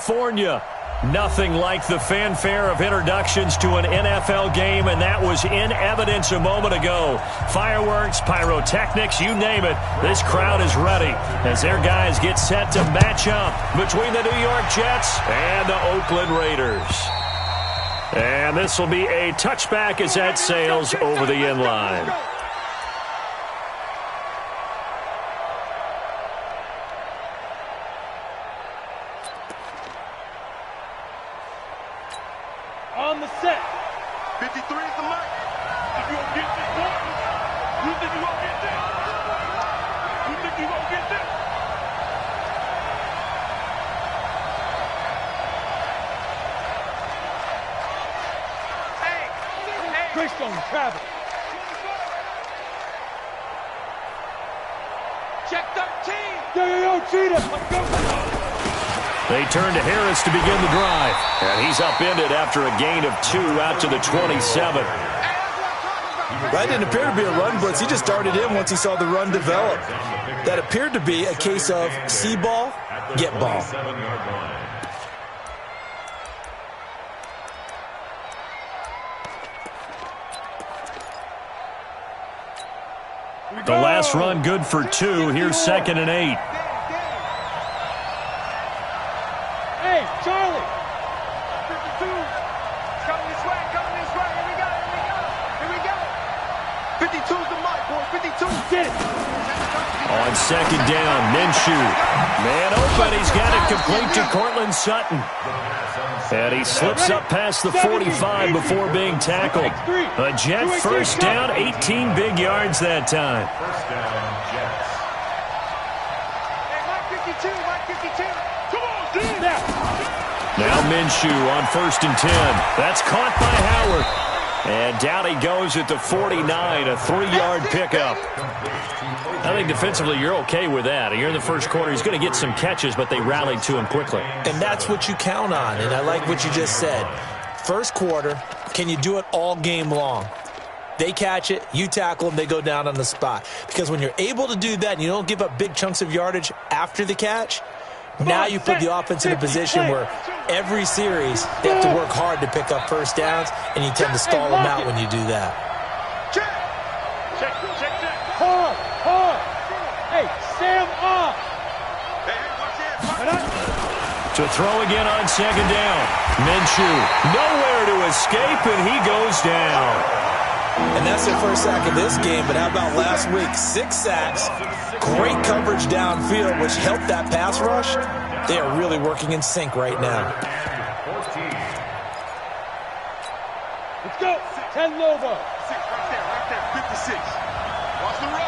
California. Nothing like the fanfare of introductions to an NFL game, and that was in evidence a moment ago. Fireworks, pyrotechnics, you name it. This crowd is ready as their guys get set to match up between the New York Jets and the Oakland Raiders. And this will be a touchback as that sails over the end line. On the set. 53 is the mark. If you don't get this one, you think you won't get this? You think you won't get this? Hey. Greystone, travel. Check 13. Yo, cheetah. Let's go. They turn to Harris to begin the drive. And he's upended after a gain of 2 out to the 27. That didn't appear to be a run blitz. He just darted in once he saw the run develop. That appeared to be a case of see ball, get ball. The last run good for 2. Here's 2nd and 8. Hey, Charlie. 52. Coming this way. Here we go. 52's the mark, boy. 52. Get it. On 2nd down, Minshew. Man open. He's got it complete to Courtland Sutton. And he slips up past the 45 before being tackled. A Jet first down, 18 big yards that time. First down, Jets. Hey, Mike 52. Come on, dude. Now Minshew on 1st and 10. That's caught by Howard. And down he goes at the 49, a 3-yard pickup. I think defensively you're okay with that. You're in the first quarter. He's going to get some catches, but they rallied to him quickly. And that's what you count on, and I like what you just said. First quarter, can you do it all game long? They catch it, you tackle them, they go down on the spot. Because when you're able to do that and you don't give up big chunks of yardage after the catch, now you put the offense in a position where every series they have to work hard to pick up first downs, and you tend to stall them out when you do that. Check. Hard. Hey, Sam off. Hey, watch it. To throw again on 2nd down. Minshew nowhere to escape, and he goes down. And that's their first sack of this game, but how about last week? 6 sacks, great coverage downfield, which helped that pass rush. They are really working in sync right now. Let's go. 10 Lobo. Right there, 56. Watch the run.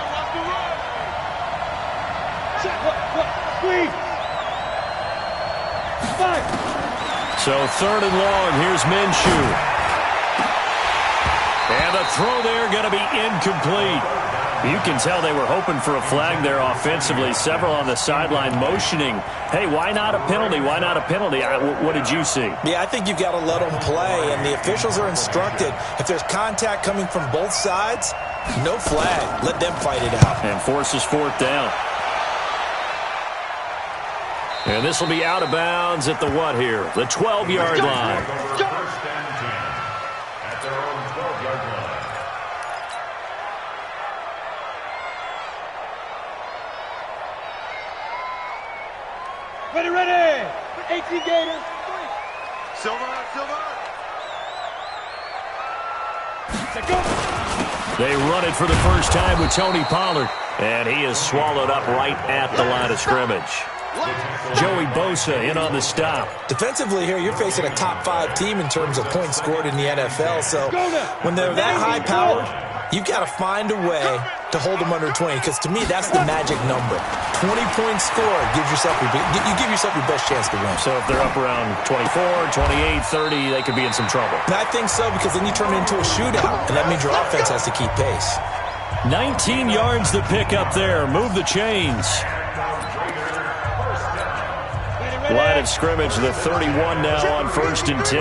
Check, look, squeeze. 5. So 3rd and long, here's Minshew. And the throw there going to be incomplete. You can tell they were hoping for a flag there offensively. Several on the sideline motioning, hey, why not a penalty? What did you see? Yeah, I think you've got to let them play, and the officials are instructed. If there's contact coming from both sides, no flag. Let them fight it out. And forces 4th down. And this will be out of bounds at the what here? The 12-yard line. First and 10 at their own 12-yard line. Ready. 18 Gators. Silver. They run it for the first time with Tony Pollard. And he is swallowed up right at the line of scrimmage. Joey Bosa in on the stop. Defensively here, you're facing a top 5 team in terms of points scored in the NFL. So when they're that high-powered, you've got to find a way to hold them under 20. Because to me, that's the magic number. 20 points scored, you give yourself your best chance to win. So if they're up around 24, 28, 30, they could be in some trouble. And I think so, because then you turn it into a shootout, and that means your offense has to keep pace. 19 yards to pick up there. Move the chains. Line of scrimmage, the 31 now on 1st and 10.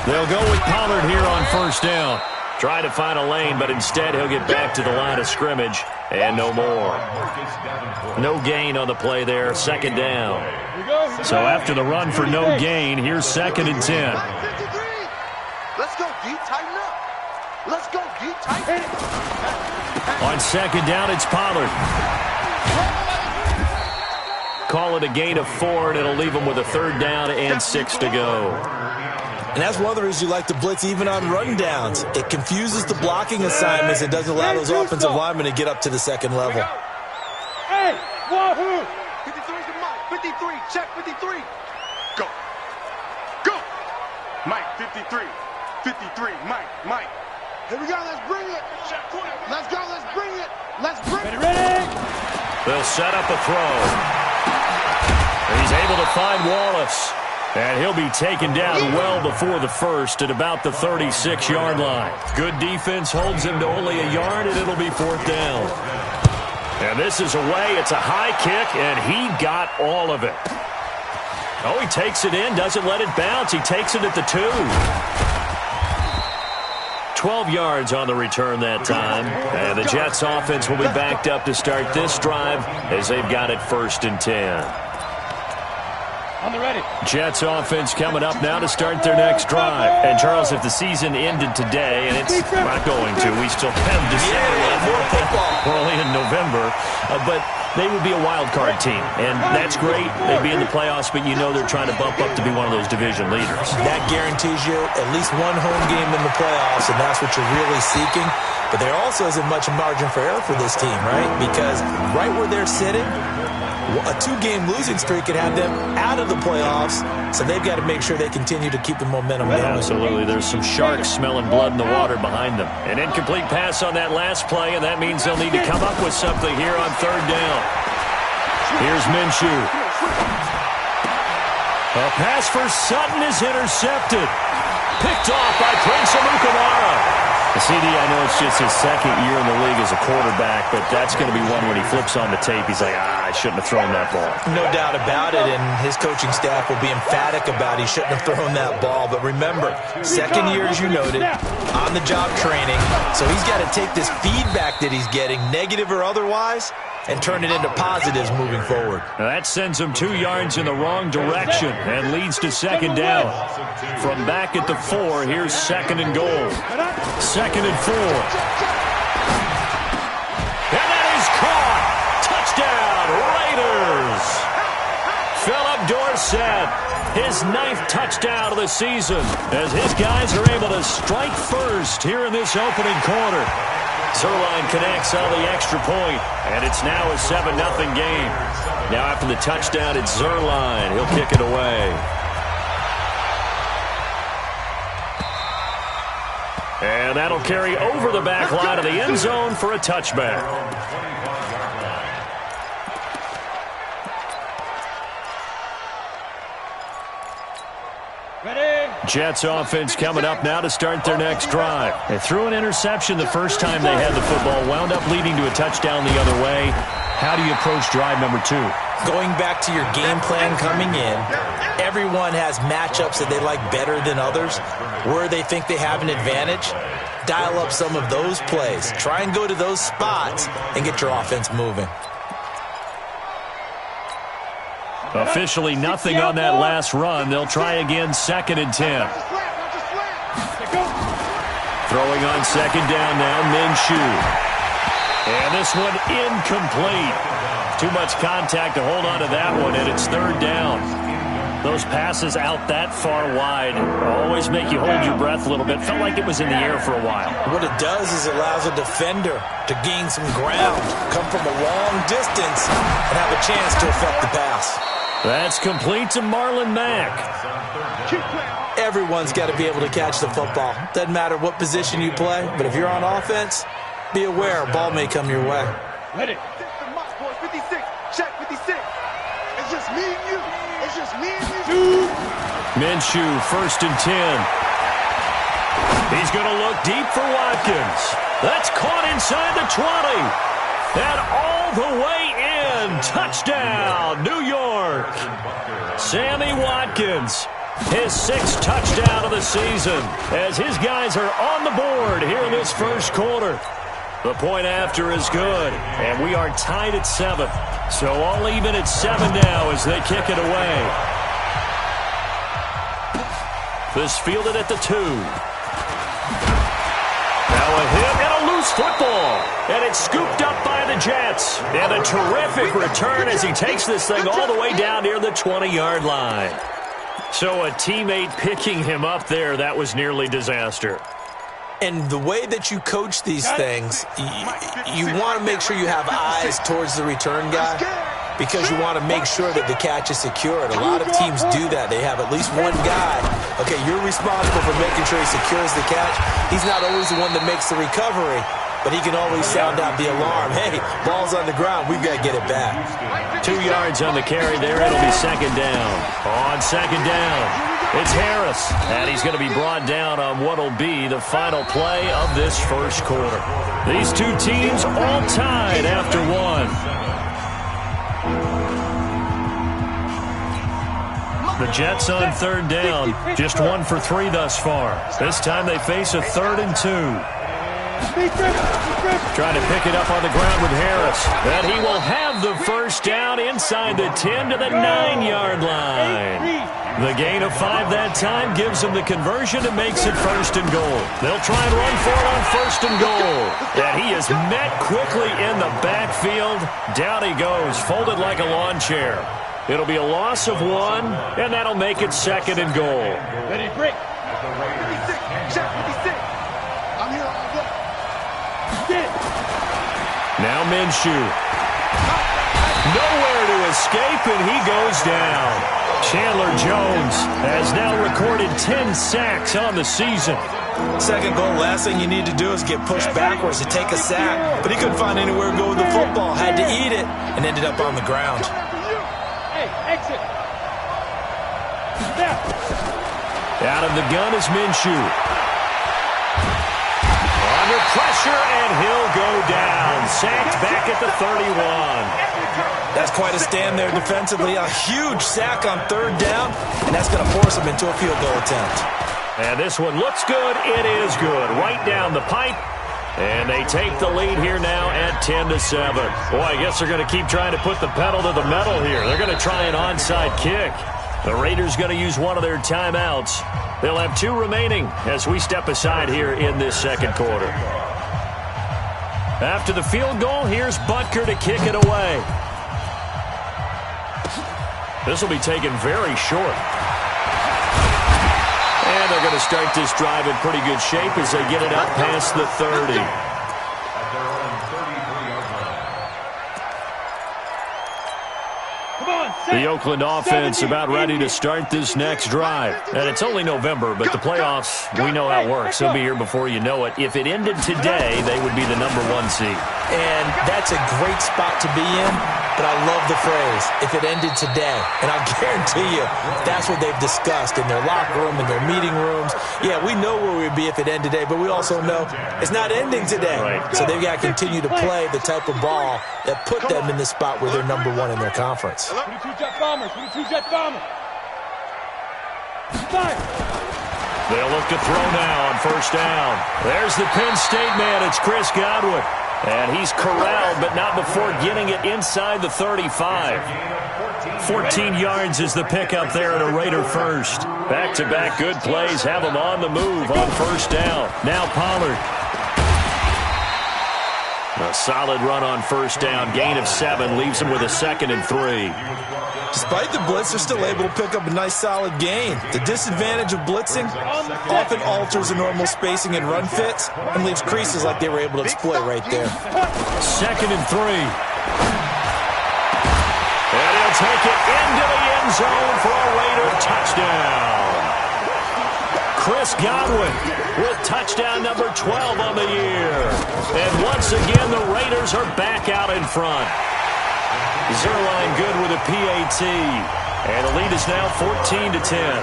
They'll go with Pollard here on 1st down. Trying to find a lane, but instead he'll get back to the line of scrimmage And no more. No gain on the play there, second down. So after the run for no gain, here's 2nd and 10. Let's go, D. Tighten up. Let's go, D. Tighten up. On 2nd down, it's Pollard. Call it a gain of 4, and it'll leave them with a 3rd down and 6 to go. And that's one of the reasons you like to blitz even on rundowns. It confuses the blocking assignments and doesn't allow those offensive linemen to get up to the second level. Hey, wahoo! 53 to Mike. 53. Check 53. Go. Go. Mike, 53. 53. Mike. Here we go. Let's bring it. Let's go. Let's bring it. Let's bring it. Ready? They'll set up a throw. He's able to find Wallace. And he'll be taken down well before the first at about the 36-yard line. Good defense holds him to only a yard, and it'll be 4th down. And this is away. It's a high kick, and he got all of it. Oh, he takes it in, doesn't let it bounce. He takes it at the 2. 12 yards on the return that time. And the Jets offense will be backed up to start this drive as they've got it 1st and 10. On the ready. Jets offense coming up now to start their next drive. And, Charles, if the season ended today, and it's not going to, we still have December left. More football. We're only in November. But they would be a wild card team. And that's great. They'd be in the playoffs, but you know they're trying to bump up to be one of those division leaders. That guarantees you at least one home game in the playoffs, and that's what you're really seeking. But there also isn't much margin for error for this team, right? Because right where they're sitting, a 2-game losing streak could have them out of the playoffs, so they've got to make sure they continue to keep the momentum going. Absolutely. There's some sharks smelling blood in the water behind them. An incomplete pass on that last play, and that means they'll need to come up with something here on 3rd down. Here's Minshew. A pass for Sutton is intercepted. Picked off by Prince Amukamara. CD, I know it's just his 2nd year in the league as a quarterback, but that's going to be one when he flips on the tape. He's like, I shouldn't have thrown that ball. No doubt about it, and his coaching staff will be emphatic about he shouldn't have thrown that ball. But remember, 2nd year, as you noted, on-the-job training, so he's got to take this feedback that he's getting, negative or otherwise, and turn it into positives moving forward. Now that sends him 2 yards in the wrong direction and leads to 2nd down. From back at the 4, here's 2nd and goal. 2nd and 4. And that is caught. Touchdown, Raiders. Philip Dorsett, his 9th touchdown of the season as his guys are able to strike first here in this opening quarter. Zuerlein connects on the extra point, and it's now a 7-0 game. Now after the touchdown, it's Zuerlein. He'll kick it away. And that'll carry over the back line of the end zone for a touchback. Jets offense coming up now to start their next drive. They threw an interception the first time they had the football, wound up leading to a touchdown the other way. How do you approach drive number 2? Going back to your game plan coming in, everyone has matchups that they like better than others. Where they think they have an advantage, dial up some of those plays. Try and go to those spots and get your offense moving. Officially nothing on that last run. They'll try again, 2nd and 10. Throwing on 2nd down now, Minshew. And this one incomplete. Too much contact to hold on to that one, and it's 3rd down. Those passes out that far wide always make you hold your breath a little bit. Felt like it was in the air for a while. What it does is it allows a defender to gain some ground, come from a long distance, and have a chance to affect the pass. That's complete to Marlon Mack. Everyone's got to be able to catch the football. Doesn't matter what position you play, but if you're on offense, be aware a ball may come your way. Ready. 56. Check 56. It's just me and you. It's just me and you. Minshew, 1st and 10. He's going to look deep for Watkins. That's caught inside the 20. And all the way in. Touchdown, New York. Sammy Watkins, his 6th touchdown of the season as his guys are on the board here in this first quarter. The point after is good, and we are tied at 7. So all even at 7 now as they kick it away. This fielded at the 2. Now a hit and a loose football. And it's scooped up by the Jets. And a terrific return as he takes this thing all the way down near the 20-yard line. So a teammate picking him up there, that was nearly disaster. And the way that you coach these things, you want to make sure you have eyes towards the return guy because you want to make sure that the catch is secured. A lot of teams do that. They have at least one guy. Okay, you're responsible for making sure he secures the catch. He's not always the one that makes the recovery, but he can always sound out the alarm. Hey, ball's on the ground. We've got to get it back. 2 yards on the carry there. It'll be second down. On second down, it's Harris, and he's going to be brought down on what will be the final play of this first quarter. These two teams all tied after 1. The Jets on third down, just 1 for 3 thus far. This time they face a 3rd and 2. Trying to pick it up on the ground with Harris. And he will have the first down inside the 10 to the 9-yard line. The gain of 5 that time gives him the conversion and makes it 1st and goal. They'll try and run for it on 1st and goal. And he is met quickly in the backfield. Down he goes, folded like a lawn chair. It'll be a loss of 1, and that'll make it 2nd and goal. Ready, break. 56, check 56. I'm here all day. Now Minshew. Nowhere to escape, and he goes down. Chandler Jones has now recorded 10 sacks on the season. 2nd goal, last thing you need to do is get pushed backwards to take a sack. But he couldn't find anywhere to go with the football. Had to eat it and ended up on the ground. Hey, exit. Out of the gun is Minshew. Under pressure, and he'll go down. Sacked back at the 31. That's quite a stand there defensively. A huge sack on 3rd down, and that's going to force him into a field goal attempt. And this one looks good. It is good. Right down the pipe. And they take the lead here now at 10-7. Boy, I guess they're going to keep trying to put the pedal to the metal here. They're going to try an onside kick. The Raiders going to use one of their timeouts. They'll have 2 remaining as we step aside here in this 2nd quarter. After the field goal, here's Butker to kick it away. This will be taken very short. And they're going to start this drive in pretty good shape as they get it up past the 30. The Oakland offense about ready to start this next drive. And it's only November, but the playoffs, we know how it works. They'll be here before you know it. If it ended today, they would be the #1 seed. And that's a great spot to be in, but I love the phrase, if it ended today. And I'll guarantee you, that's what they've discussed in their locker room, in their meeting rooms. Yeah, we know where we'd be if it ended today, but we also know it's not ending today. Right. So they've got to continue to play the type of ball that put them in the spot where they're #1 in their conference. 22 Jet Bombers, 22 Jet Bombers. Fire. They'll look to throw now on 1st down. There's the Penn State man. It's Chris Godwin. And he's corralled, but not before getting it inside the 35. 14 yards is the pickup there at a Raider first. Back-to-back good plays have him on the move on 1st down. Now Pollard. A solid run on 1st down. Gain of 7 leaves him with a 2nd and 3. Despite the blitz, they're still able to pick up a nice solid gain. The disadvantage of blitzing often alters the normal spacing and run fits and leaves creases like they were able to exploit right there. 2nd and 3. And he'll take it into the end zone for a Raider touchdown. Chris Godwin with touchdown number 12 on the year. And once again, the Raiders are back out in front. Zuerlein good with a PAT. And the lead is now 14-10.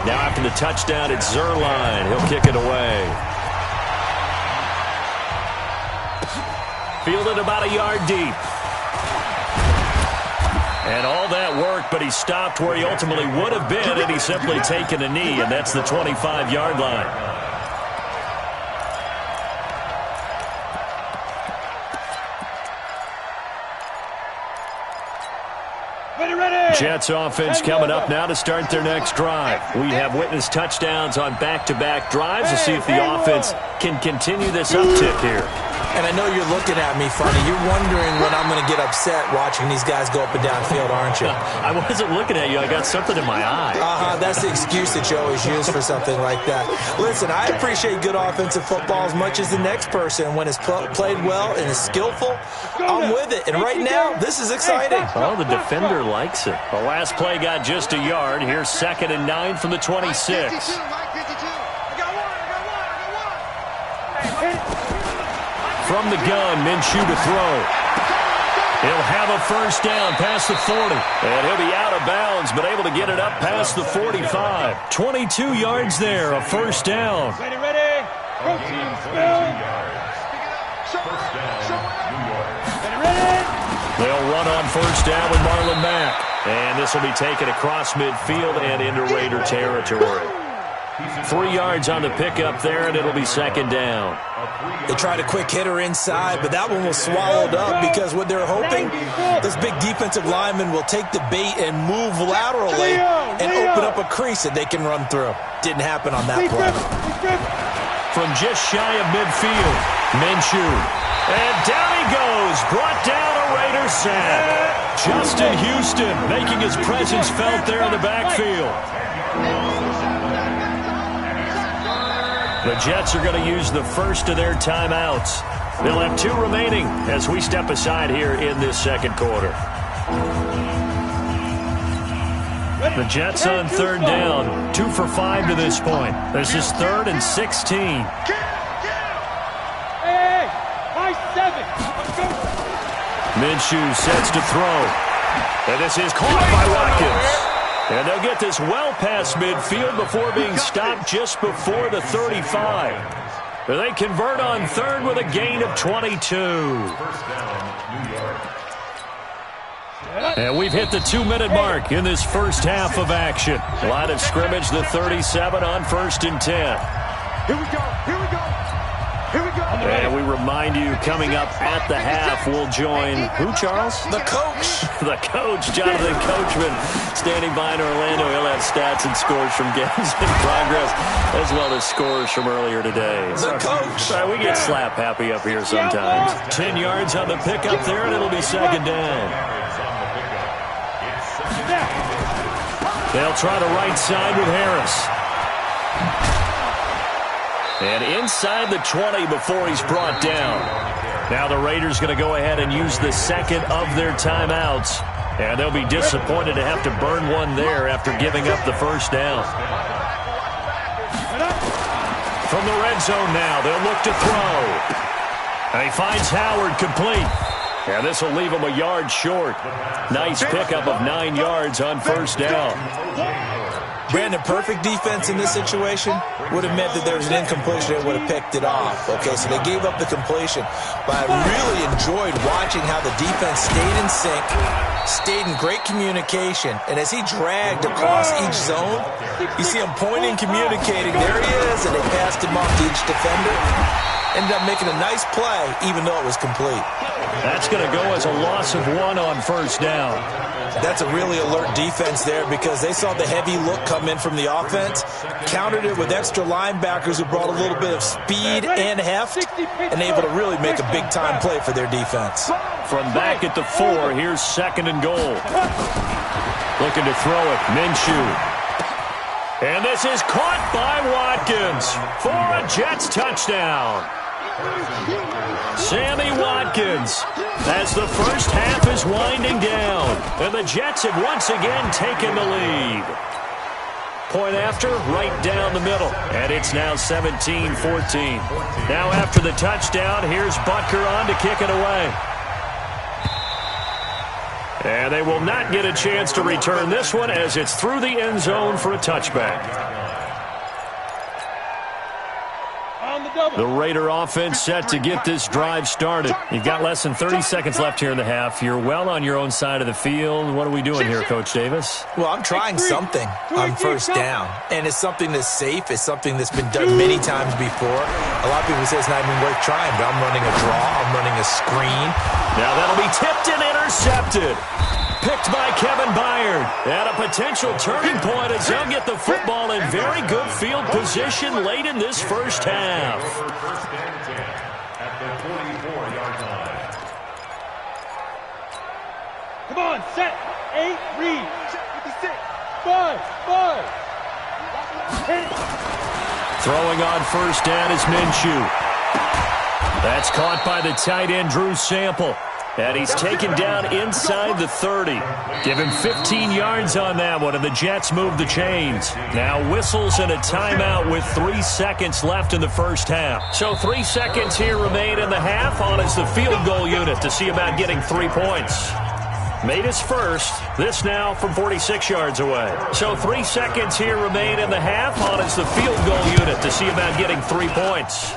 Now after the touchdown, it's Zuerlein. He'll kick it away. Fielded about a yard deep. And all that work, but he stopped where he ultimately would have been had he simply taken a knee, and that's the 25-yard line. Jets offense coming up now to start their next drive. We have witnessed touchdowns on back-to-back drives to see if the offense can continue this uptick here. And I know you're looking at me funny. You're wondering when I'm going to get upset watching these guys go up and down field, aren't you? I wasn't looking at you. I got something in my eye. That's the excuse that you always use for something like that. Listen, I appreciate good offensive football as much as the next person. When it's played well and is skillful, I'm with it. And right now, this is exciting. Oh, the defender likes it. The last play got just a yard. Here's 2nd and 9 from the 26. From the gun, Minshew to throw. He'll have a first down past the 40. And he'll be out of bounds, but able to get it up past the 45. 22 yards there, a first down. Ready. They'll run on first down with Marlon Mack. And this will be taken across midfield and into Raider territory. 3 yards on the pickup there, and it'll be 2nd down. They tried a quick hitter inside, but that one was swallowed up because what they're hoping, this big defensive lineman will take the bait and move laterally and open up a crease that they can run through. Didn't happen on that play. From just shy of midfield, Minshew. And down he goes, brought down a Raider sack. Justin Houston making his presence felt there in the backfield. The Jets are going to use the first of their timeouts. They'll have 2 remaining as we step aside here in this second quarter. The Jets on 3rd down, 2 for 5 to this point. This is 3rd and 16. Minshew sets to throw. And this is caught by Watkins. And they'll get this well past midfield before being stopped just before the 35. They convert on 3rd with a gain of 22. And we've hit the 2-minute mark in this first half of action. Line of scrimmage, the 37 on 1st and 10. Here we go. And we remind you, coming up at the half, we'll join who, Charles? The coach. The coach, Jonathan Coachman, standing by in Orlando. He'll have stats and scores from games in progress, as well as scores from earlier today. The coach. We get slap happy up here sometimes. 10 yards on the pickup there, and it'll be 2nd down. They'll try the right side with Harris. And inside the 20 before he's brought down. Now the Raiders going to go ahead and use the 2nd of their timeouts. And they'll be disappointed to have to burn one there after giving up the first down. From the red zone now, they'll look to throw. And he finds Howard complete. And this will leave him a yard short. Nice pickup of 9 yards on first down. Brandon, perfect defense in this situation would have meant that there was an incompletion. They would have picked it off. Okay, so they gave up the completion. But I really enjoyed watching how the defense stayed in sync, stayed in great communication. And as he dragged across each zone, you see him pointing, communicating. There he is, and they passed him off to each defender. Ended up making a nice play, even though it was complete. That's going to go as a loss of 1 on first down. That's a really alert defense there because they saw the heavy look come in from the offense, countered it with extra linebackers who brought a little bit of speed and heft, and able to really make a big-time play for their defense. From back at the 4, here's 2nd and goal. Looking to throw it, Minshew. And this is caught by Watkins for a Jets touchdown. Sammy Watkins, as the first half is winding down, and the Jets have once again taken the lead. Point after, right down the middle, and it's now 17-14. Now after the touchdown, here's Butker on to kick it away. And they will not get a chance to return this one as it's through the end zone for a touchback. The Raider offense set to get this drive started. You've got less than 30 seconds left here in the half. You're well on your own side of the field. What are we doing here, Coach Davis? Well, I'm trying something on first down. And it's something that's safe. It's something that's been done many times before. A lot of people say it's not even worth trying, but I'm running a draw. I'm running a screen. Now that'll be tipped and intercepted. picked by Kevin Byard. And a potential turning point as they'll get the football in very good field position late in this first half. First and 10 at the 44-yard line. Come on, set. 8, read. Check 56. 5. Throwing on first down is Minshew. That's caught by the tight end, Drew Sample. And he's taken down inside the 30. Give him 15 yards on that one, and the Jets move the chains. Now whistles and a timeout with 3 seconds left in the first half. So 3 seconds here remain in the half. On is the field goal unit to see about getting 3 points. Made his first. This now from 46 yards away. So 3 seconds here remain in the half. On is the field goal unit to see about getting 3 points.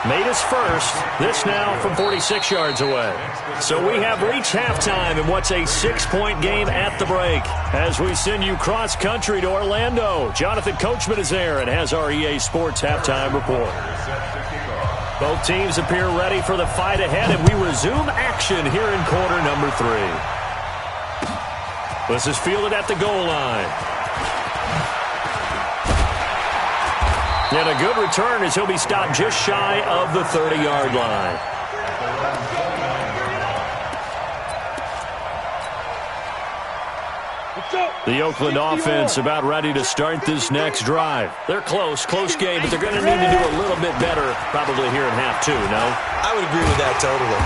Made his first. This now from 46 yards away. So we have reached halftime in what's a 6-point game at the break. As we send you cross-country to Orlando, Jonathan Coachman is there and has our EA Sports halftime report. Both teams appear ready for the fight ahead, and we resume action here in quarter number 3. This is fielded at the goal line. And a good return as he'll be stopped just shy of the 30-yard line. The Oakland offense about ready to start this next drive. They're close game, but they're going to need to do a little bit better probably here in half 2, no? I would agree with that totally.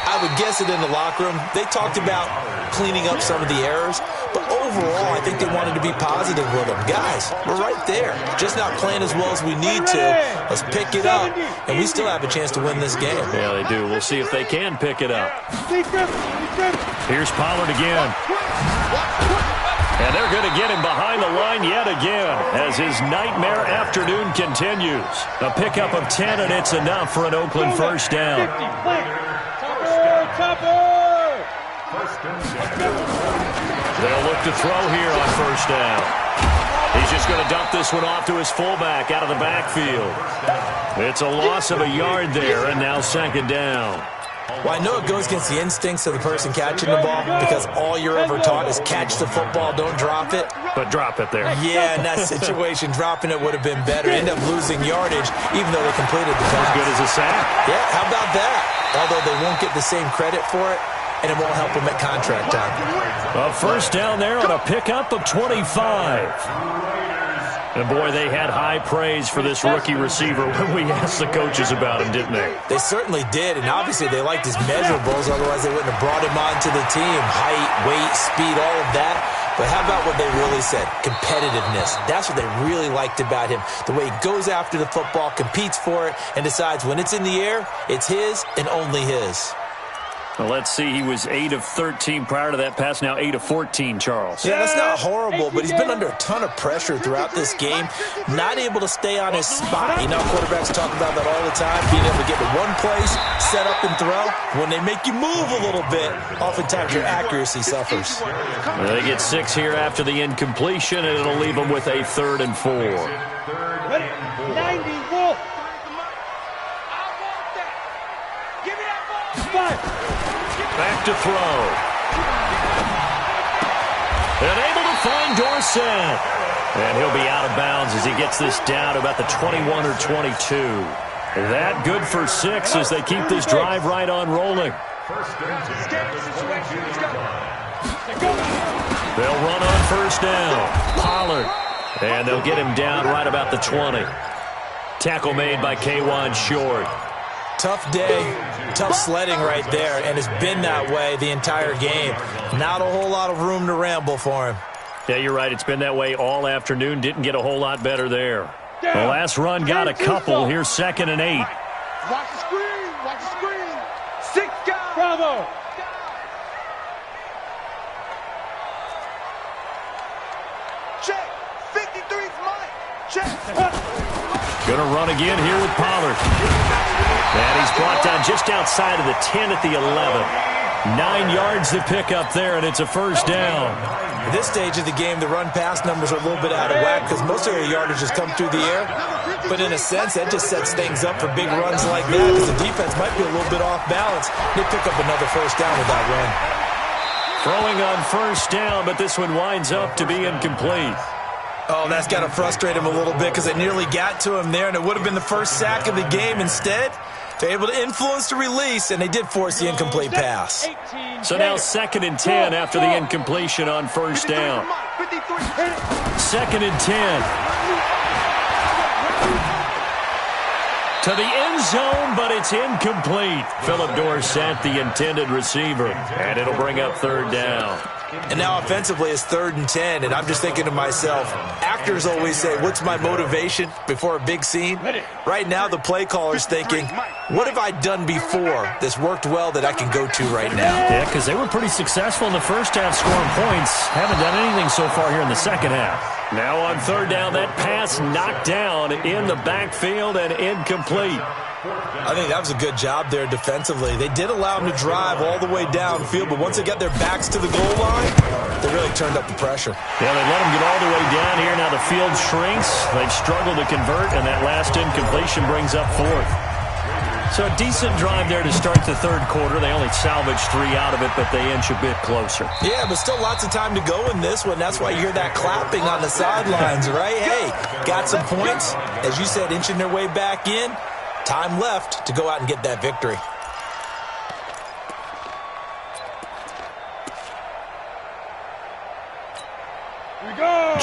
I would guess it in the locker room. They talked about cleaning up some of the errors, but overall, I think they wanted to be positive with them. Guys, we're right there. Just not playing as well as we need to. Let's pick it up, and we still have a chance to win this game. Yeah, they do. We'll see if they can pick it up. Here's Pollard again. And they're going to get him behind the line yet again as his nightmare afternoon continues. A pickup of 10, and it's enough for an Oakland first down. They'll look to throw here on first down. He's just going to dump this one off to his fullback out of the backfield. It's a loss of a yard there, and now second down. Well, I know it goes against the instincts of the person catching the ball because all you're ever taught is catch the football, don't drop it. But drop it there. Yeah, in that situation, dropping it would have been better. End up losing yardage, even though they completed the pass. As good as a sack. Yeah, how about that? Although they won't get the same credit for it, and it won't help them at contract time. A first down there on a pickup of 25. And, boy, they had high praise for this rookie receiver when we asked the coaches about him, didn't they? They certainly did, and obviously they liked his measurables. Otherwise, they wouldn't have brought him onto the team. Height, weight, speed, all of that. But how about what they really said? Competitiveness. That's what they really liked about him. The way he goes after the football, competes for it, and decides when it's in the air, it's his and only his. Well, let's see. He was 8 of 13 prior to that pass. Now 8 of 14, Charles. Yeah, that's not horrible, but he's been under a ton of pressure throughout this game. Not able to stay on his spot. You know, quarterbacks talk about that all the time, being able to get to one place, set up and throw. When they make you move a little bit, oftentimes your accuracy suffers. Well, they get 6 here after the incompletion, and it'll leave them with a 3rd and 4. 90, Wolf. Back to throw. And able to find Dorsett. And he'll be out of bounds as he gets this down to about the 21 or 22. That good for 6 as they keep this drive right on rolling. They'll run on first down. Pollard. And they'll get him down right about the 20. Tackle made by K'Wan Short. Tough day, tough sledding right there, and it's been that way the entire game. Not a whole lot of room to ramble for him. Yeah, you're right. It's been that way all afternoon. Didn't get a whole lot better there. The last run got a couple. Here's 2nd and 8. Watch the screen. Watch the screen. 6 guys. Bravo. Check. 53's Mike. Check. Gonna run again here with Pollard. And he's brought down just outside of the 10 at the 11. 9 yards to pick up there, and it's a first down. At this stage of the game, the run-pass numbers are a little bit out of whack because most of their yardage has come through the air. But in a sense, that just sets things up for big runs like that because the defense might be a little bit off balance. They pick up another first down with that run. Throwing on first down, but this one winds up to be incomplete. Oh, that's got to frustrate him a little bit because they nearly got to him there, and it would have been the first sack of the game. Instead, they're able to influence the release, and they did force the incomplete pass. So now 2nd and 10 after the incompletion on first down. 2nd and 10. To the end zone, but it's incomplete. Philip Dorsett, the intended receiver, and it'll bring up 3rd down. And now offensively it's 3rd and 10, and I'm just thinking to myself, actors always say, what's my motivation before a big scene? Right now the play caller's thinking, what have I done before that's worked well that I can go to right now? Yeah, because they were pretty successful in the first half scoring points. Haven't done anything so far here in the second half. Now on 3rd down, that pass knocked down in the backfield and incomplete. I think that was a good job there defensively. They did allow them to drive all the way downfield, but once they got their backs to the goal line, they really turned up the pressure. Yeah, they let them get all the way down here. Now the field shrinks. They've struggled to convert, and that last incompletion brings up 4th. So a decent drive there to start the 3rd quarter. They only salvaged 3 out of it, but they inch a bit closer. Yeah, but still lots of time to go in this one. That's why you hear that clapping on the sidelines, right? Hey, got some points. As you said, inching their way back in. Time left to go out and get that victory.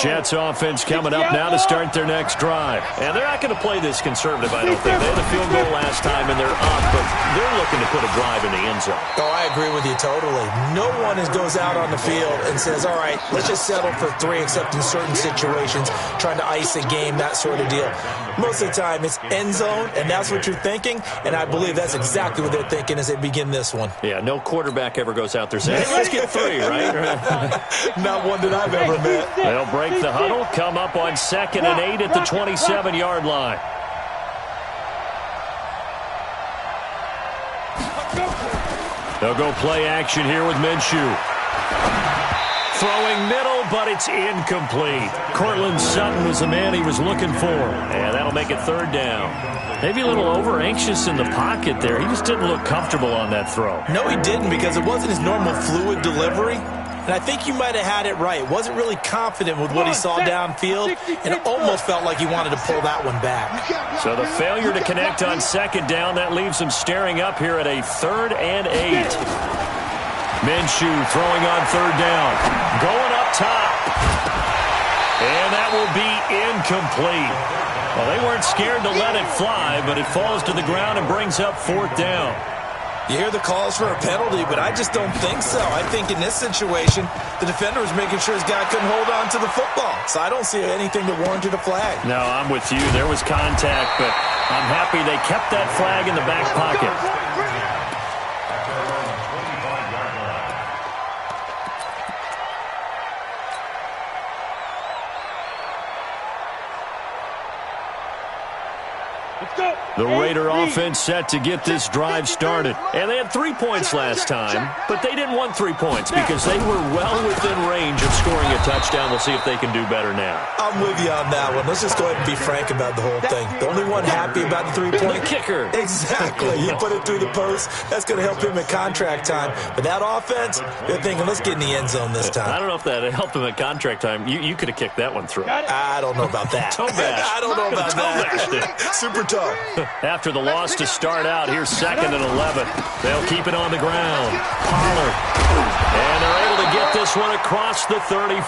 Jets offense coming up now to start their next drive. And they're not going to play this conservative, I don't think. They had a field goal last time, and they're up, but they're looking to put a drive in the end zone. Oh, I agree with you totally. No one goes out on the field and says, all right, let's just settle for 3, except in certain situations, trying to ice a game, that sort of deal. Most of the time, it's end zone, and that's what you're thinking, and I believe that's exactly what they're thinking as they begin this one. Yeah, no quarterback ever goes out there saying, hey, let's get 3, right? Not one that I've ever met. They'll break the huddle, come up on 2nd and 8 at the 27-yard line. They'll go play action here with Minshew. Throwing middle, but it's incomplete. Cortland Sutton was the man he was looking for. And that'll make it 3rd down. Maybe a little over-anxious in the pocket there. He just didn't look comfortable on that throw. No, he didn't, because it wasn't his normal fluid delivery. And I think you might have had it right. Wasn't really confident with what he saw downfield, and it almost felt like he wanted to pull that one back. So the failure to connect on 2nd down, that leaves him staring up here at a 3rd and 8. Minshew throwing on 3rd down. Going up top. And that will be incomplete. Well, they weren't scared to let it fly, but it falls to the ground and brings up 4th down. You hear the calls for a penalty, but I just don't think so. I think in this situation, the defender was making sure his guy couldn't hold on to the football. So I don't see anything that warranted a flag. No, I'm with you. There was contact, but I'm happy they kept that flag in the back pocket. The Raider offense set to get this drive started. And they had 3 points last time, but they didn't want 3 points because they were well within range of scoring a touchdown. We'll see if they can do better now. I'm with you on that one. Let's just go ahead and be frank about the whole thing. The only one happy about the 3-point kicker. Exactly. You put it through the post. That's going to help him in contract time. But that offense, they're thinking, let's get in the end zone this time. I don't know if that helped him at contract time. You could have kicked that one through. I don't know about that. Toe bash. I don't know about that. Super tough. After the loss to start out, here's 2nd and 11. They'll keep it on the ground. Pollard. And they're able to get this one across the 35.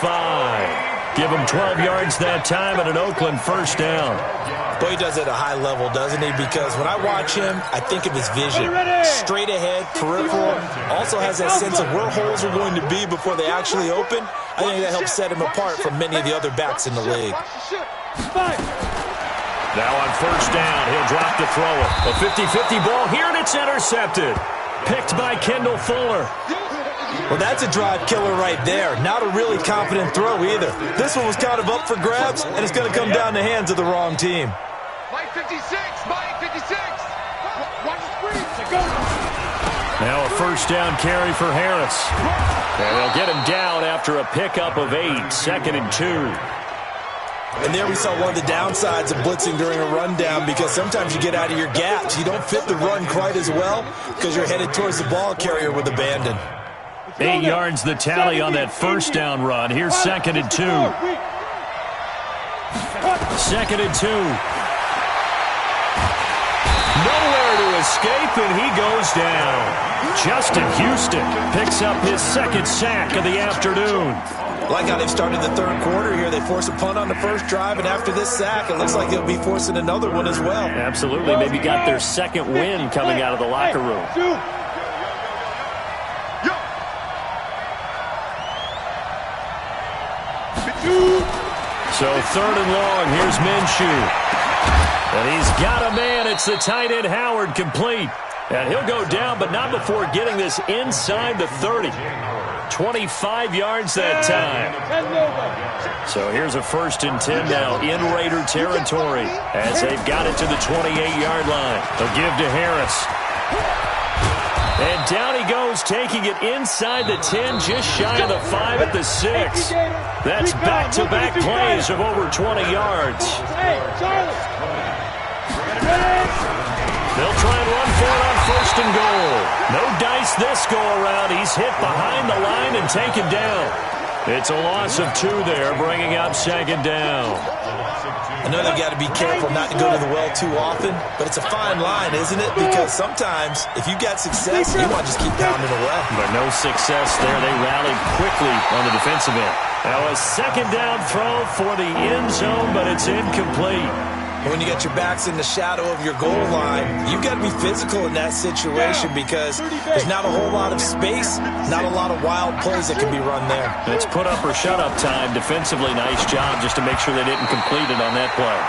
Give him 12 yards that time and an Oakland 1st down. Boy, he does it at a high level, doesn't he? Because when I watch him, I think of his vision. Straight ahead, peripheral. Also has that sense of where holes are going to be before they actually open. I think that helps set him apart from many of the other backs in the league. Now on 1st down, he'll drop to throw it. A 50-50 ball here, and it's intercepted. Picked by Kendall Fuller. Well, that's a drive killer right there. Not a really confident throw either. This one was kind of up for grabs, and it's going to come down the hands of the wrong team. Mike 56, Mike 56. Watch the screen. Now a 1st down carry for Harris. And they'll get him down after a pickup of 8. 2nd and 2. And there we saw one of the downsides of blitzing during a rundown, because sometimes you get out of your gaps. You don't fit the run quite as well because you're headed towards the ball carrier with abandon. 8 yards the tally on that first down run. Here's 2nd and 2. 2nd and 2. Nowhere to escape, and he goes down. Justin Houston picks up his 2nd sack of the afternoon. Like how they've started the 3rd quarter here. They force a punt on the first drive, and after this sack, it looks like they'll be forcing another one as well. Absolutely. Maybe got their 2nd win coming out of the locker room. So 3rd and long. Here's Minshew. And he's got a man. It's the tight end Howard, complete. And he'll go down, but not before getting this inside the 30. 25 yards that time. So here's a 1st and 10 now in Raider territory as they've got it to the 28-yard line. They'll give to Harris. And down he goes, taking it inside the 10, just shy of the 5 at the 6. That's back-to-back plays of over 20 yards. They'll try and run for it on 1st and goal. No dice this go-around. He's hit behind the line and taken down. It's a loss of 2 there, bringing up 2nd down. I know they've got to be careful not to go to the well too often, but it's a fine line, isn't it? Because sometimes, if you got success, you want to just keep pounding away. But no success there. They rallied quickly on the defensive end. Now a 2nd down throw for the end zone, but it's incomplete. When you got your backs in the shadow of your goal line, you've got to be physical in that situation because there's not a whole lot of space, not a lot of wild plays that can be run there. It's put up or shut up time. Defensively, nice job just to make sure they didn't complete it on that play.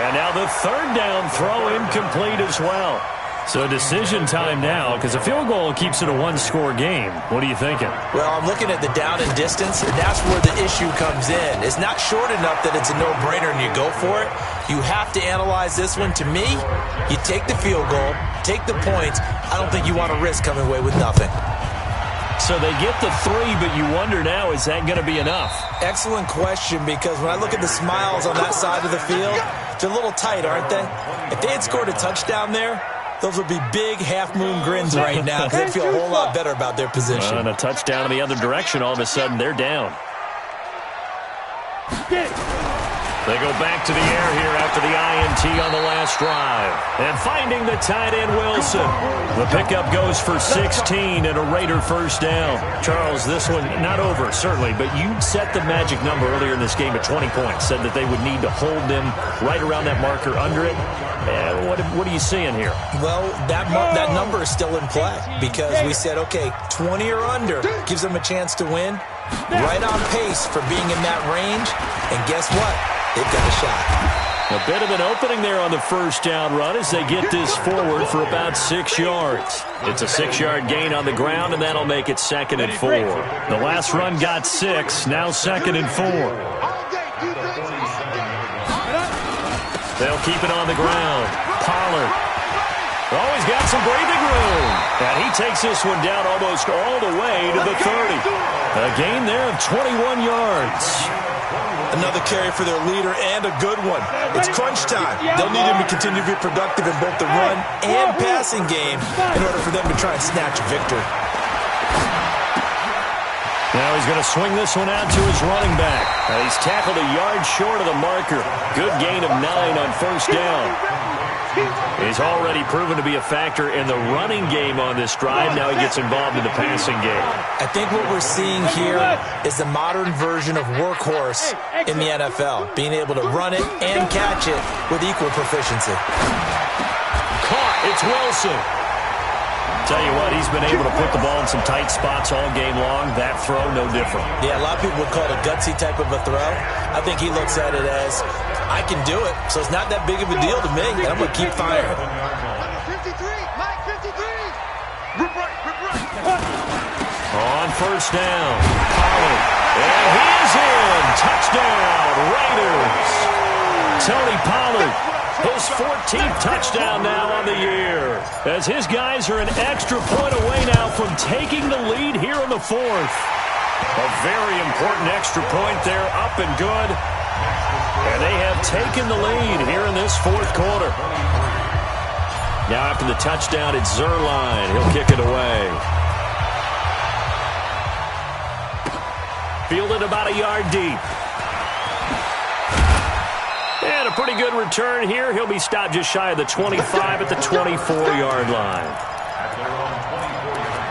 And now the 3rd down throw incomplete as well. So decision time now, because a field goal keeps it a 1-score game. What are you thinking? Well, I'm looking at the down and distance, and that's where the issue comes in. It's not short enough that it's a no-brainer and you go for it. You have to analyze this one. To me, you take the field goal, take the points. I don't think you want to risk coming away with nothing. So they get the 3, but you wonder now, is that going to be enough? Excellent question, because when I look at the smiles on that side of the field, they're a little tight, aren't they? If they had scored a touchdown there, those would be big half-moon grins right now because they'd feel a whole lot better about their position. And a touchdown in the other direction, all of a sudden they're down. They go back to the air here after the INT on the last drive. And finding the tight end, Wilson. The pickup goes for 16 and a Raider 1st down. Charles, this one not over, certainly, but you set the magic number earlier in this game at 20 points. Said that they would need to hold them right around that marker under it. What are you seeing here? Well, that number is still in play because we said, okay, 20 or under gives them a chance to win. Right on pace for being in that range. And guess what? They've got a shot. A bit of an opening there on the 1st down run as they get this forward for about 6 yards. It's a 6-yard gain on the ground, and that'll make it 2nd and 4. The last run got 6, now 2nd and 4. They'll keep it on the ground. Pollard. Oh, he's got some breathing room. And he takes this one down almost all the way to the 30. A gain there of 21 yards. Another carry for their leader and a good one. It's crunch time. They'll need him to continue to be productive in both the run and passing game in order for them to try and snatch a victory. Now he's going to swing this one out to his running back. He's tackled a yard short of the marker. Good gain of 9 on 1st down. He's already proven to be a factor in the running game on this drive. Now he gets involved in the passing game. I think what we're seeing here is the modern version of workhorse in the NFL, being able to run it and catch it with equal proficiency. Caught. It's Wilson. Tell you what, he's been able to put the ball in some tight spots all game long. That throw, no different. Yeah, a lot of people would call it a gutsy type of a throw. I think he looks at it as, I can do it, so it's not that big of a deal to me, and I'm going to keep firing. 53, Mike, 53. Rip right. On 1st down, Pollard. And he is in. Touchdown, Raiders. Tony Pollard. His 14th touchdown now on the year, as his guys are an extra point away now from taking the lead here in the 4th. A very important extra point there, up and good. And they have taken the lead here in this 4th quarter. Now after the touchdown, it's Zuerlein. He'll kick it away. Fielded about a yard deep. And a pretty good return here. He'll be stopped just shy of the 25 at the 24-yard line. At their own 24-yard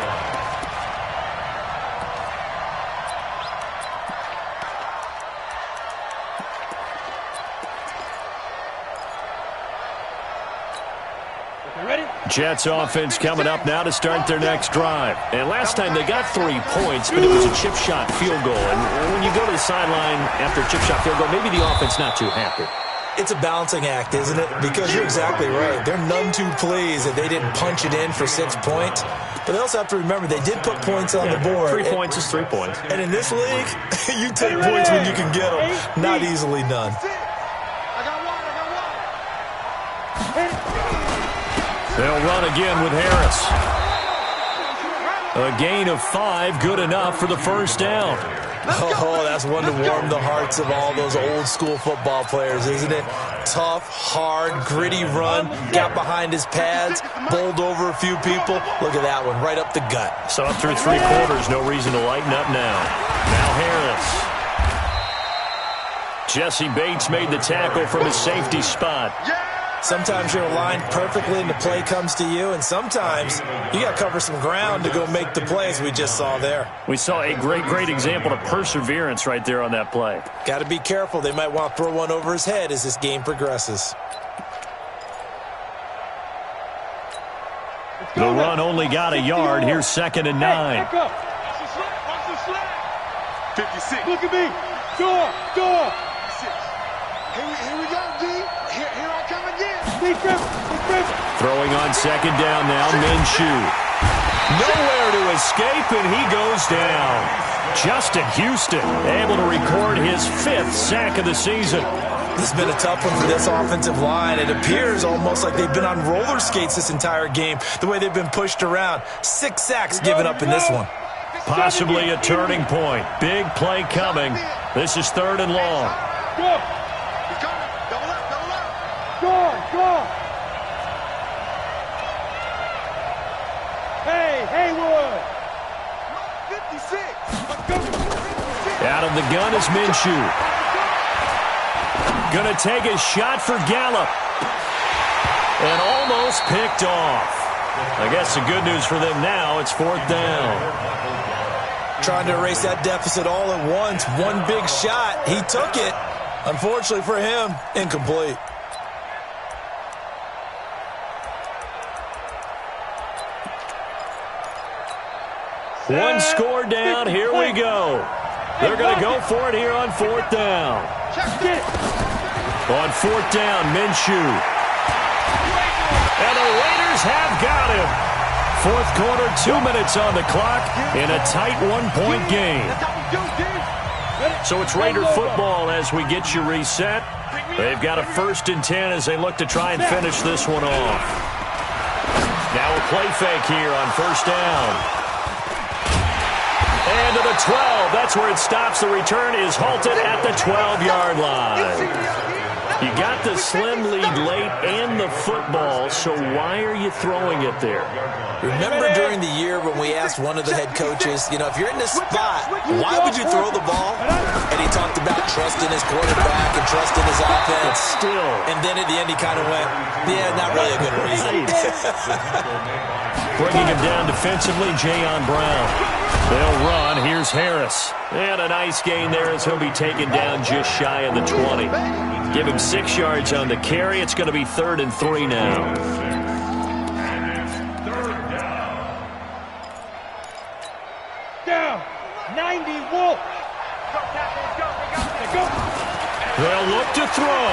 line. Ready? Jets offense coming up now to start their next drive. And last time they got 3 points, but it was a chip shot field goal. And when you go to the sideline after a chip shot field goal, maybe the offense not too happy. It's a balancing act, isn't it? Because you're exactly right. They're none too pleased that they didn't punch it in for 6 points. But they also have to remember they did put points on the board. 3 points is 3 points. And in this league, you take points when you can get them. Not easily done. They'll run again with Harris. A gain of 5, good enough for the first down. Oh, that's one to warm the hearts of all those old school football players, isn't it? Tough, hard, gritty run, got behind his pads, bowled over a few people. Look at that one, right up the gut. So up through 3 quarters, no reason to lighten up now. Now Harris. Jesse Bates made the tackle from his safety spot. Sometimes you're aligned perfectly and the play comes to you, and sometimes you got to cover some ground to go make the plays we just saw there. We saw a great example of perseverance right there on that play. Got to be careful. They might want to throw one over his head as this game progresses. The run only got a yard. Here's 2nd and 9. Back up. 56. Look at me. Door. Here we go, D. Here I come again. Big Griffin. Throwing on 2nd down now, Minshew. Nowhere to escape, and he goes down. Justin Houston able to record his 5th sack of the season. This has been a tough one for this offensive line. It appears almost like they've been on roller skates this entire game, the way they've been pushed around. 6 sacks given up in this one. Possibly a turning point. Big play coming. This is 3rd and long. Go. He's coming. Double up. Go. Hey, Haywood. 56. Out of the gun is Minshew. Going to take a shot for Gallup. And almost picked off. I guess the good news for them now, it's 4th down. Trying to erase that deficit all at once. One big shot. He took it. Unfortunately for him, incomplete. One score down. Here we go. They're going to go for it here on 4th down. On 4th down, Minshew. And the Raiders have got him. 4th quarter, 2 minutes on the clock in a tight 1-point game. So it's Raider football as we get you reset. They've got a 1st and 10 as they look to try and finish this one off. Now a play fake here on 1st down. And to the 12. That's where it stops. The return is halted at the 12-yard line. You got the slim lead late and the football, so why are you throwing it there? Remember during the year when we asked one of the head coaches, if you're in this spot, why would you throw the ball? And he talked about trusting his quarterback and trusting his offense. Still. And then at the end he kind of went, yeah, not really a good reason. Bringing him down defensively, Jayon Brown. They'll run. Here's Harris. And a nice gain there as he'll be taken down just shy of the 20. Give him 6 yards on the carry. It's going to be 3rd and 3 now. Down. 90 Wolf. Go. They'll look to throw.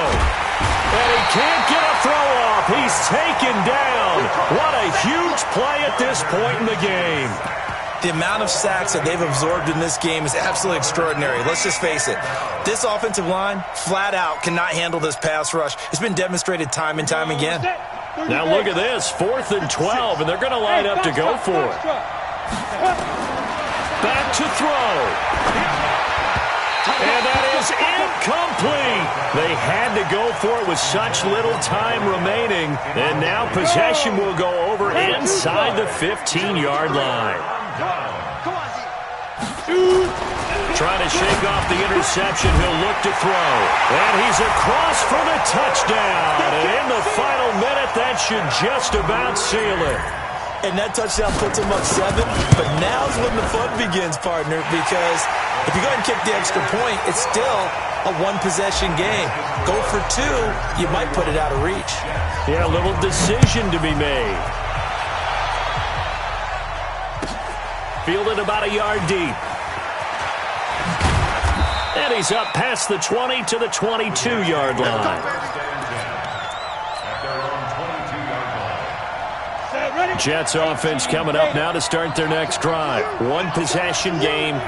And he can't get a throw off. He's taken down. What a huge play at this point in the game. The amount of sacks that they've absorbed in this game is absolutely extraordinary. Let's just face it. This offensive line, flat out, cannot handle this pass rush. It's been demonstrated time and time again. Now look at this. 4th and 12, and they're going to line up to go for it. Back to throw. And that is incomplete. They had to go for it with such little time remaining. And now possession will go over inside the 15-yard line. Trying to shake off the interception. He'll look to throw. And he's across for the touchdown. And in the final minute, that should just about seal it. And that touchdown puts him up 7. But now's when the fun begins, partner, because if you go ahead and kick the extra point, it's still a one-possession game. Go for 2, you might put it out of reach. Yeah, a little decision to be made. Fielded about a yard deep. And he's up past the 20 to the 22-yard line. Jets offense coming up now to start their next drive. One-possession game.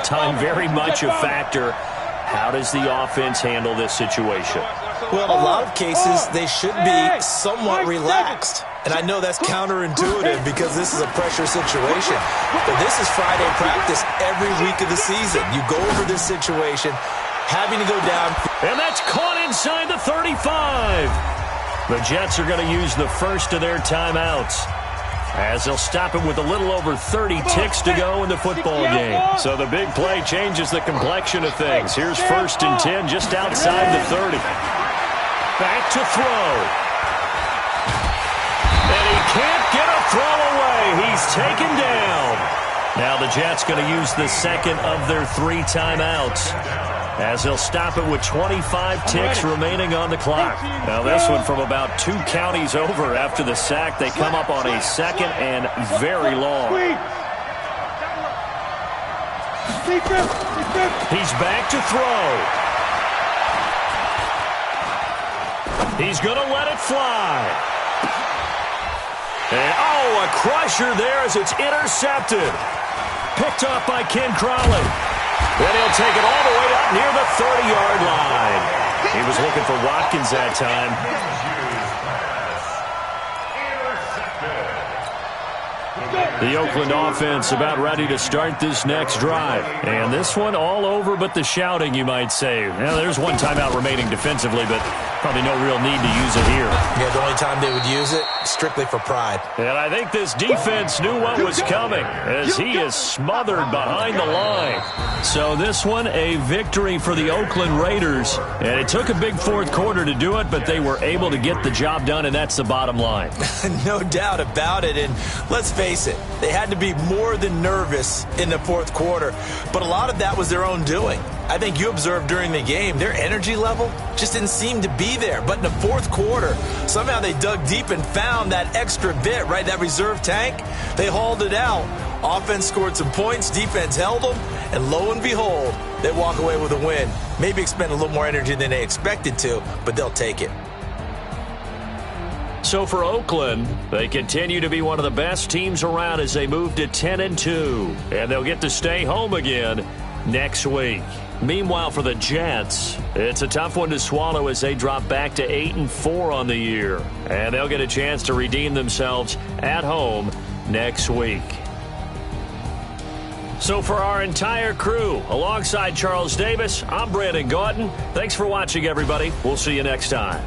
Time very much a factor. How does the offense handle this situation? Well, in a lot of cases, they should be somewhat relaxed. And I know that's counterintuitive because this is a pressure situation. But this is Friday practice every week of the season. You go over this situation, having to go down. And that's caught inside the 35. The Jets are going to use the first of their timeouts, as they'll stop it with a little over 30 ticks to go in the football game. So the big play changes the complexion of things. Here's 1st and 10 just outside the 30. Back to throw. And he can't get a throw away. He's taken down. Now the Jets going to use the second of their 3 timeouts, as they'll stop it with 25 ticks remaining on the clock. Now this one from about 2 counties over after the sack. They come up on a second and very long. He's back to throw. He's going to let it fly. And, oh, a crusher there as it's intercepted. Picked off by Ken Crawley. Then he'll take it all the way up near the 30-yard line. He was looking for Watkins that time. The Oakland offense about ready to start this next drive. And this one all over but the shouting, you might say. Now, there's one timeout remaining defensively, but probably no real need to use it here. Yeah, the only time they would use it, strictly for pride. And I think this defense knew what was coming, as he is smothered behind the line. So this one, a victory for the Oakland Raiders. And it took a big fourth quarter to do it, but they were able to get the job done, and that's the bottom line. No doubt about it. And let's face it, they had to be more than nervous in the fourth quarter. But a lot of that was their own doing. I think you observed during the game, their energy level just didn't seem to be there. But in the fourth quarter, somehow they dug deep and found that extra bit, right, that reserve tank. They hauled it out. Offense scored some points, defense held them, and lo and behold, they walk away with a win. Maybe expend a little more energy than they expected to, but they'll take it. So for Oakland, they continue to be one of the best teams around as they move to 10-2, and they'll get to stay home again next week. Meanwhile, for the Jets, it's a tough one to swallow as they drop back to 8-4 on the year, and they'll get a chance to redeem themselves at home next week. So for our entire crew, alongside Charles Davis, I'm Brandon Gaudin. Thanks for watching, everybody. We'll see you next time.